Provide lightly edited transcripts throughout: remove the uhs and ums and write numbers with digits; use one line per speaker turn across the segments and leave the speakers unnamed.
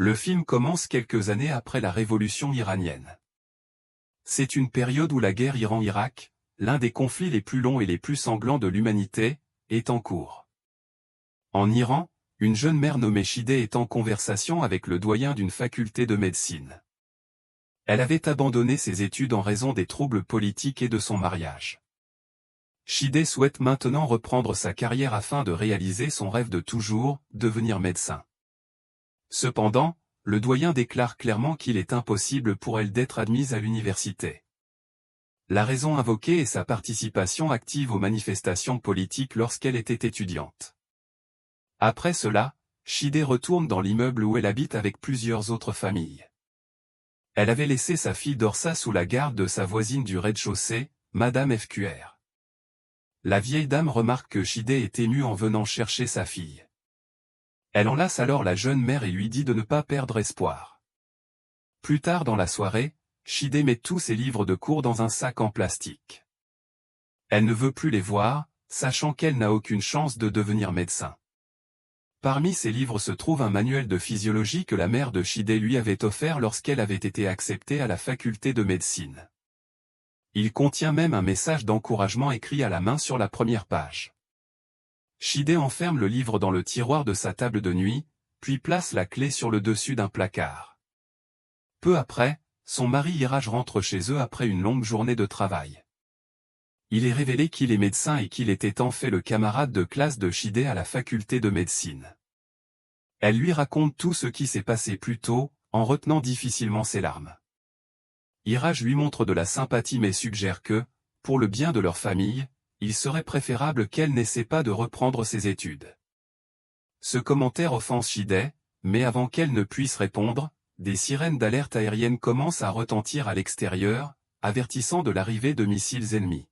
Le film commence quelques années après la révolution iranienne. C'est une période où la guerre Iran-Irak, l'un des conflits les plus longs et les plus sanglants de l'humanité, est en cours. En Iran, une jeune mère nommée Shideh est en conversation avec le doyen d'une faculté de médecine. Elle avait abandonné ses études en raison des troubles politiques et de son mariage. Shideh souhaite maintenant reprendre sa carrière afin de réaliser son rêve de toujours, devenir médecin. Cependant, le doyen déclare clairement qu'il est impossible pour elle d'être admise à l'université. La raison invoquée est sa participation active aux manifestations politiques lorsqu'elle était étudiante. Après cela, Shideh retourne dans l'immeuble où elle habite avec plusieurs autres familles. Elle avait laissé sa fille Dorsa sous la garde de sa voisine du rez-de-chaussée, Madame FQR. La vieille dame remarque que Shideh est émue en venant chercher sa fille. Elle enlace alors la jeune mère et lui dit de ne pas perdre espoir. Plus tard dans la soirée, Shideh met tous ses livres de cours dans un sac en plastique. Elle ne veut plus les voir, sachant qu'elle n'a aucune chance de devenir médecin. Parmi ces livres se trouve un manuel de physiologie que la mère de Shideh lui avait offert lorsqu'elle avait été acceptée à la faculté de médecine. Il contient même un message d'encouragement écrit à la main sur la première page. Shideh enferme le livre dans le tiroir de sa table de nuit, puis place la clé sur le dessus d'un placard. Peu après, son mari Iraj rentre chez eux après une longue journée de travail. Il est révélé qu'il est médecin et qu'il était en fait le camarade de classe de Shideh à la faculté de médecine. Elle lui raconte tout ce qui s'est passé plus tôt, en retenant difficilement ses larmes. Iraj lui montre de la sympathie mais suggère que, pour le bien de leur famille, il serait préférable qu'elle n'essaie pas de reprendre ses études. Ce commentaire offense Shideh, mais avant qu'elle ne puisse répondre, des sirènes d'alerte aérienne commencent à retentir à l'extérieur, avertissant de l'arrivée de missiles ennemis.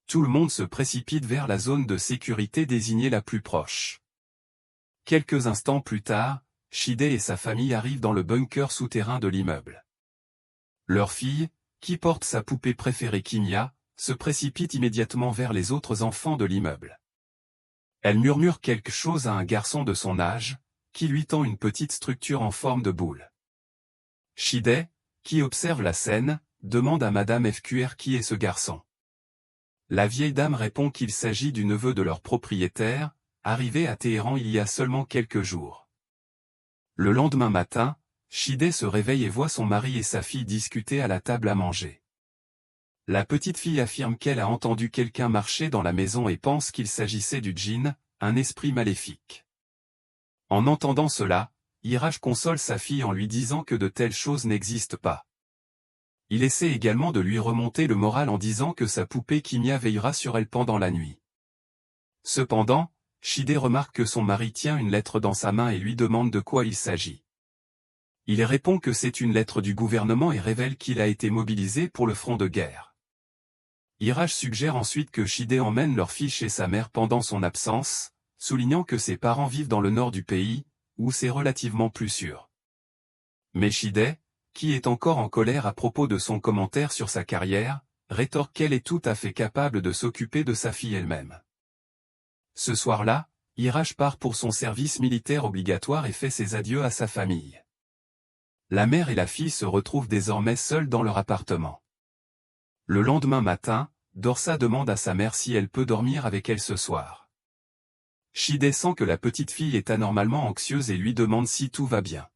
Tout le monde se précipite vers la zone de sécurité désignée la plus proche. Quelques instants plus tard, Shideh et sa famille arrivent dans le bunker souterrain de l'immeuble. Leur fille, qui porte sa poupée préférée Kimia, se précipite immédiatement vers les autres enfants de l'immeuble. Elle murmure quelque chose à un garçon de son âge, qui lui tend une petite structure en forme de boule. Shideh, qui observe la scène, demande à Madame FQR qui est ce garçon. La vieille dame répond qu'il s'agit du neveu de leur propriétaire, arrivé à Téhéran il y a seulement quelques jours. Le lendemain matin, Shideh se réveille et voit son mari et sa fille discuter à la table à manger. La petite fille affirme qu'elle a entendu quelqu'un marcher dans la maison et pense qu'il s'agissait du djinn, un esprit maléfique. En entendant cela, Iraj console sa fille en lui disant que de telles choses n'existent pas. Il essaie également de lui remonter le moral en disant que sa poupée Kimia veillera sur elle pendant la nuit. Cependant, Shideh remarque que son mari tient une lettre dans sa main et lui demande de quoi il s'agit. Il répond que c'est une lettre du gouvernement et révèle qu'il a été mobilisé pour le front de guerre. Iraj suggère ensuite que Shideh emmène leur fille chez sa mère pendant son absence, soulignant que ses parents vivent dans le nord du pays, où c'est relativement plus sûr. Mais Shideh, qui est encore en colère à propos de son commentaire sur sa carrière, rétorque qu'elle est tout à fait capable de s'occuper de sa fille elle-même. Ce soir-là, Iraj part pour son service militaire obligatoire et fait ses adieux à sa famille. La mère et la fille se retrouvent désormais seules dans leur appartement. Le lendemain matin, Dorsa demande à sa mère si elle peut dormir avec elle ce soir. Shideh sent que la petite fille est anormalement anxieuse et lui demande si tout va bien.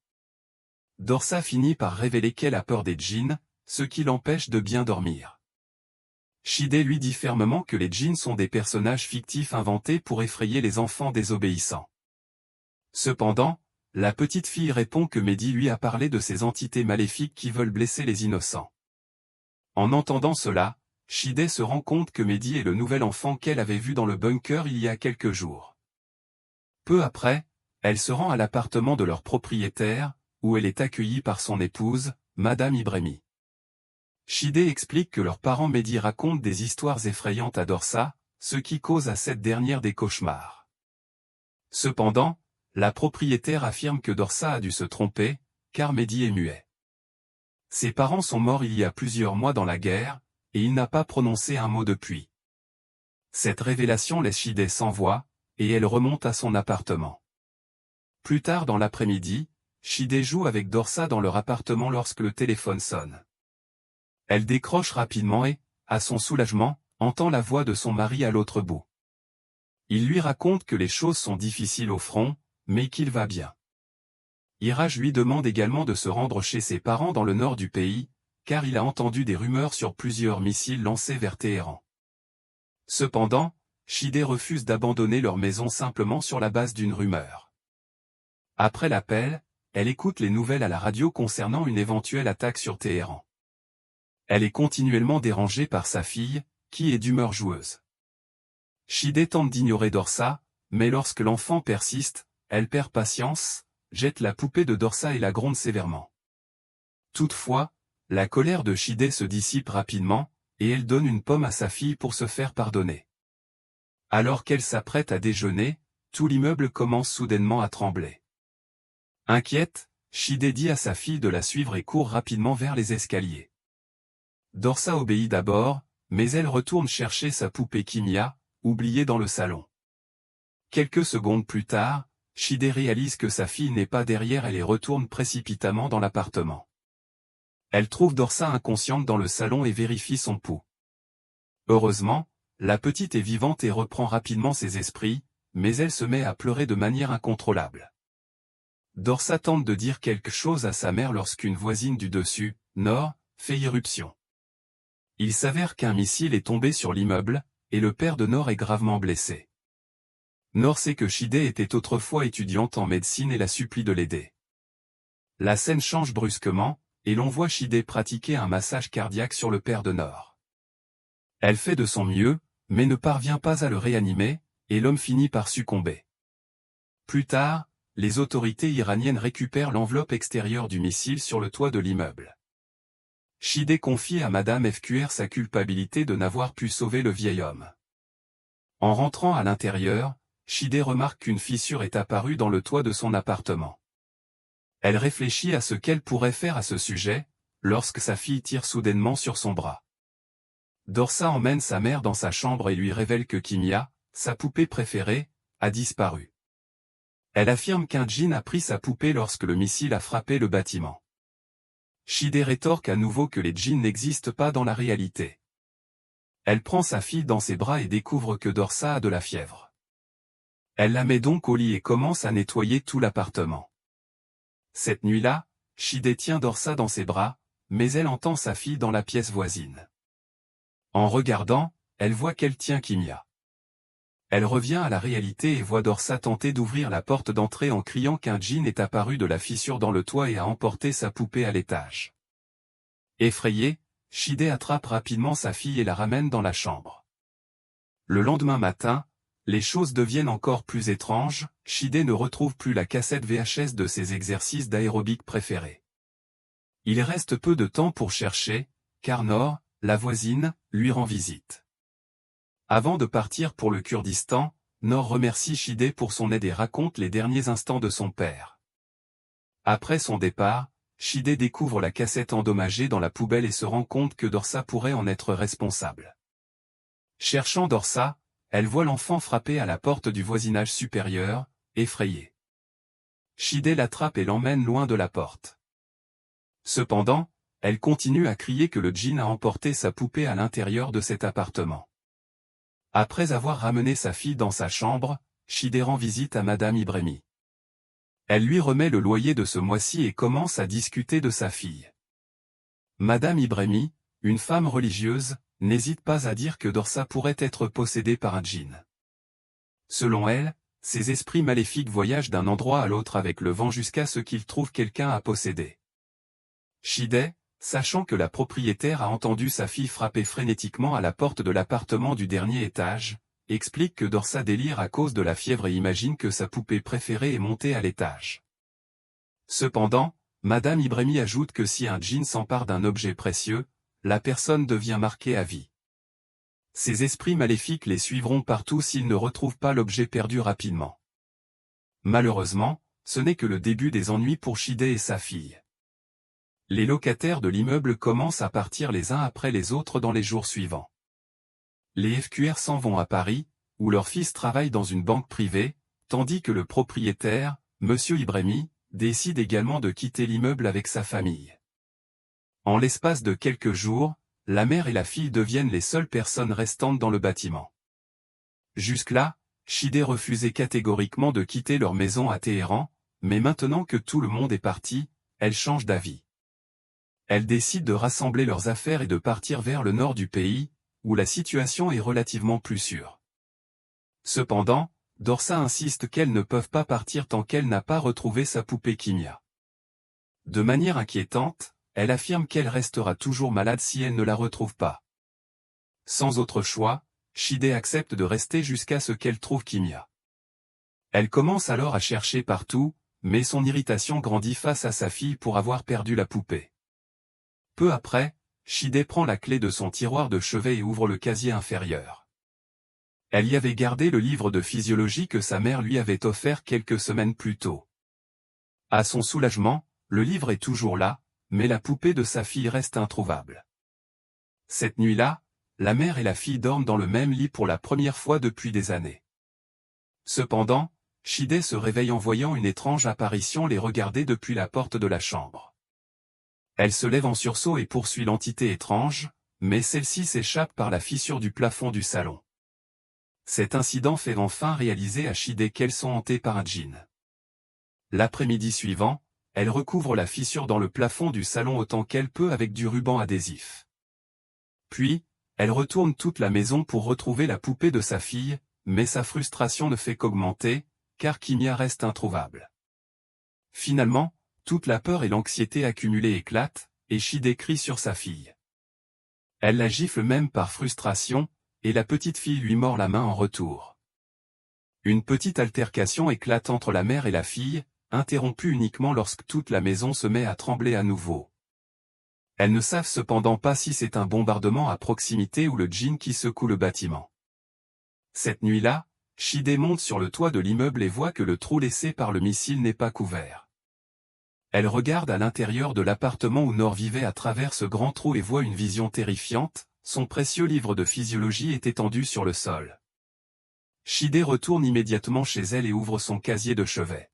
Dorsa finit par révéler qu'elle a peur des djinns, ce qui l'empêche de bien dormir. Shideh lui dit fermement que les djinns sont des personnages fictifs inventés pour effrayer les enfants désobéissants. Cependant, la petite fille répond que Mehdi lui a parlé de ces entités maléfiques qui veulent blesser les innocents. En entendant cela, Shideh se rend compte que Mehdi est le nouvel enfant qu'elle avait vu dans le bunker il y a quelques jours. Peu après, elle se rend à l'appartement de leur propriétaire, où elle est accueillie par son épouse, Madame Ibrahimi. Shideh explique que leurs parents Mehdi racontent des histoires effrayantes à Dorsa, ce qui cause à cette dernière des cauchemars. Cependant, la propriétaire affirme que Dorsa a dû se tromper, car Mehdi est muet. Ses parents sont morts il y a plusieurs mois dans la guerre, et il n'a pas prononcé un mot depuis. Cette révélation laisse Shideh sans voix, et elle remonte à son appartement. Plus tard dans l'après-midi, Shide joue avec Dorsa dans leur appartement lorsque le téléphone sonne. Elle décroche rapidement et, à son soulagement, entend la voix de son mari à l'autre bout. Il lui raconte que les choses sont difficiles au front, mais qu'il va bien. Iraj lui demande également de se rendre chez ses parents dans le nord du pays, car il a entendu des rumeurs sur plusieurs missiles lancés vers Téhéran. Cependant, Shide refuse d'abandonner leur maison simplement sur la base d'une rumeur. Après l'appel, elle écoute les nouvelles à la radio concernant une éventuelle attaque sur Téhéran. Elle est continuellement dérangée par sa fille, qui est d'humeur joueuse. Shide tente d'ignorer Dorsa, mais lorsque l'enfant persiste, elle perd patience, jette la poupée de Dorsa et la gronde sévèrement. Toutefois, la colère de Shide se dissipe rapidement, et elle donne une pomme à sa fille pour se faire pardonner. Alors qu'elle s'apprête à déjeuner, tout l'immeuble commence soudainement à trembler. Inquiète, Shide dit à sa fille de la suivre et court rapidement vers les escaliers. Dorsa obéit d'abord, mais elle retourne chercher sa poupée Kimia, oubliée dans le salon. Quelques secondes plus tard, Shide réalise que sa fille n'est pas derrière elle et retourne précipitamment dans l'appartement. Elle trouve Dorsa inconsciente dans le salon et vérifie son pouls. Heureusement, la petite est vivante et reprend rapidement ses esprits, mais elle se met à pleurer de manière incontrôlable. Dorsa tente de dire quelque chose à sa mère lorsqu'une voisine du dessus, Nord, fait irruption. Il s'avère qu'un missile est tombé sur l'immeuble, et le père de Nord est gravement blessé. Nord sait que Shide était autrefois étudiante en médecine et la supplie de l'aider. La scène change brusquement, et l'on voit Shide pratiquer un massage cardiaque sur le père de Nord. Elle fait de son mieux, mais ne parvient pas à le réanimer, et l'homme finit par succomber. Plus tard, les autorités iraniennes récupèrent l'enveloppe extérieure du missile sur le toit de l'immeuble. Shide confie à Madame FQR sa culpabilité de n'avoir pu sauver le vieil homme. En rentrant à l'intérieur, Shide remarque qu'une fissure est apparue dans le toit de son appartement. Elle réfléchit à ce qu'elle pourrait faire à ce sujet, lorsque sa fille tire soudainement sur son bras. Dorsa emmène sa mère dans sa chambre et lui révèle que Kimia, sa poupée préférée, a disparu. Elle affirme qu'un djinn a pris sa poupée lorsque le missile a frappé le bâtiment. Shide rétorque à nouveau que les djinns n'existent pas dans la réalité. Elle prend sa fille dans ses bras et découvre que Dorsa a de la fièvre. Elle la met donc au lit et commence à nettoyer tout l'appartement. Cette nuit-là, Shide tient Dorsa dans ses bras, mais elle entend sa fille dans la pièce voisine. En regardant, elle voit qu'elle tient Kimia. Elle revient à la réalité et voit Dorsa tenter d'ouvrir la porte d'entrée en criant qu'un djinn est apparu de la fissure dans le toit et a emporté sa poupée à l'étage. Effrayée, Shide attrape rapidement sa fille et la ramène dans la chambre. Le lendemain matin, les choses deviennent encore plus étranges, Shide ne retrouve plus la cassette VHS de ses exercices d'aérobic préférés. Il reste peu de temps pour chercher, car Nord, la voisine, lui rend visite. Avant de partir pour le Kurdistan, Nord remercie Shide pour son aide et raconte les derniers instants de son père. Après son départ, Shide découvre la cassette endommagée dans la poubelle et se rend compte que Dorsa pourrait en être responsable. Cherchant Dorsa, elle voit l'enfant frapper à la porte du voisinage supérieur, effrayée. Shide l'attrape et l'emmène loin de la porte. Cependant, elle continue à crier que le djinn a emporté sa poupée à l'intérieur de cet appartement. Après avoir ramené sa fille dans sa chambre, Shide rend visite à Madame Ibrahimi. Elle lui remet le loyer de ce mois-ci et commence à discuter de sa fille. Madame Ibrahimi, une femme religieuse, n'hésite pas à dire que Dorsa pourrait être possédée par un djinn. Selon elle, ces esprits maléfiques voyagent d'un endroit à l'autre avec le vent jusqu'à ce qu'ils trouvent quelqu'un à posséder. Shide, sachant que la propriétaire a entendu sa fille frapper frénétiquement à la porte de l'appartement du dernier étage, explique que Dorsa délire à cause de la fièvre et imagine que sa poupée préférée est montée à l'étage. Cependant, Madame Ibrahimi ajoute que si un djinn s'empare d'un objet précieux, la personne devient marquée à vie. Ces esprits maléfiques les suivront partout s'ils ne retrouvent pas l'objet perdu rapidement. Malheureusement, ce n'est que le début des ennuis pour Shide et sa fille. Les locataires de l'immeuble commencent à partir les uns après les autres dans les jours suivants. Les FQR s'en vont à Paris, où leur fils travaille dans une banque privée, tandis que le propriétaire, Monsieur Ibrahimi, décide également de quitter l'immeuble avec sa famille. En l'espace de quelques jours, la mère et la fille deviennent les seules personnes restantes dans le bâtiment. Jusque-là, Shide refusait catégoriquement de quitter leur maison à Téhéran, mais maintenant que tout le monde est parti, elle change d'avis. Elle décide de rassembler leurs affaires et de partir vers le nord du pays, où la situation est relativement plus sûre. Cependant, Dorsa insiste qu'elles ne peuvent pas partir tant qu'elle n'a pas retrouvé sa poupée Kimia. De manière inquiétante, elle affirme qu'elle restera toujours malade si elle ne la retrouve pas. Sans autre choix, Shide accepte de rester jusqu'à ce qu'elle trouve Kimia. Elle commence alors à chercher partout, mais son irritation grandit face à sa fille pour avoir perdu la poupée. Peu après, Shide prend la clé de son tiroir de chevet et ouvre le casier inférieur. Elle y avait gardé le livre de physiologie que sa mère lui avait offert quelques semaines plus tôt. À son soulagement, le livre est toujours là, mais la poupée de sa fille reste introuvable. Cette nuit-là, la mère et la fille dorment dans le même lit pour la première fois depuis des années. Cependant, Shide se réveille en voyant une étrange apparition les regarder depuis la porte de la chambre. Elle se lève en sursaut et poursuit l'entité étrange, mais celle-ci s'échappe par la fissure du plafond du salon. Cet incident fait enfin réaliser à Shide qu'elles sont hantées par un djinn. L'après-midi suivant, elle recouvre la fissure dans le plafond du salon autant qu'elle peut avec du ruban adhésif. Puis, elle retourne toute la maison pour retrouver la poupée de sa fille, mais sa frustration ne fait qu'augmenter, car Kimia reste introuvable. Finalement, toute la peur et l'anxiété accumulées éclatent, et Shide crie sur sa fille. Elle la gifle même par frustration, et la petite fille lui mord la main en retour. Une petite altercation éclate entre la mère et la fille, interrompue uniquement lorsque toute la maison se met à trembler à nouveau. Elles ne savent cependant pas si c'est un bombardement à proximité ou le djinn qui secoue le bâtiment. Cette nuit-là, Shide monte sur le toit de l'immeuble et voit que le trou laissé par le missile n'est pas couvert. Elle regarde à l'intérieur de l'appartement où Nor vivait à travers ce grand trou et voit une vision terrifiante, son précieux livre de physiologie est étendu sur le sol. Shide retourne immédiatement chez elle et ouvre son casier de chevet.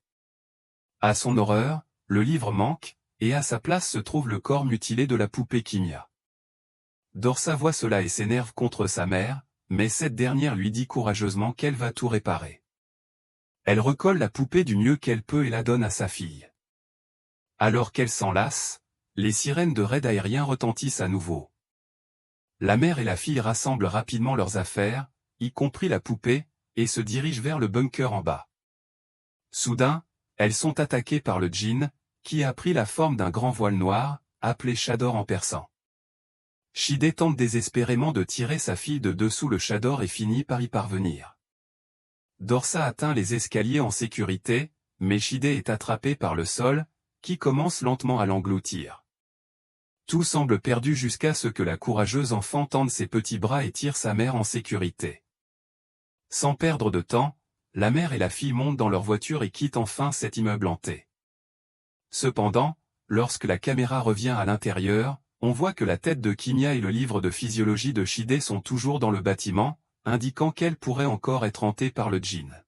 À son horreur, le livre manque, et à sa place se trouve le corps mutilé de la poupée Kimia. Dorsa voit cela et s'énerve contre sa mère, mais cette dernière lui dit courageusement qu'elle va tout réparer. Elle recolle la poupée du mieux qu'elle peut et la donne à sa fille. Alors qu'elle s'en lasse, les sirènes de raid aérien retentissent à nouveau. La mère et la fille rassemblent rapidement leurs affaires, y compris la poupée, et se dirigent vers le bunker en bas. Soudain, elles sont attaquées par le djinn, qui a pris la forme d'un grand voile noir, appelé Chador en persan. Shide tente désespérément de tirer sa fille de dessous le Chador et finit par y parvenir. Dorsa atteint les escaliers en sécurité, mais Shide est attrapé par le sol, qui commence lentement à l'engloutir. Tout semble perdu jusqu'à ce que la courageuse enfant tende ses petits bras et tire sa mère en sécurité. Sans perdre de temps, la mère et la fille montent dans leur voiture et quittent enfin cet immeuble hanté. Cependant, lorsque la caméra revient à l'intérieur, on voit que la tête de Kimia et le livre de physiologie de Shide sont toujours dans le bâtiment, indiquant qu'elle pourrait encore être hantée par le djinn.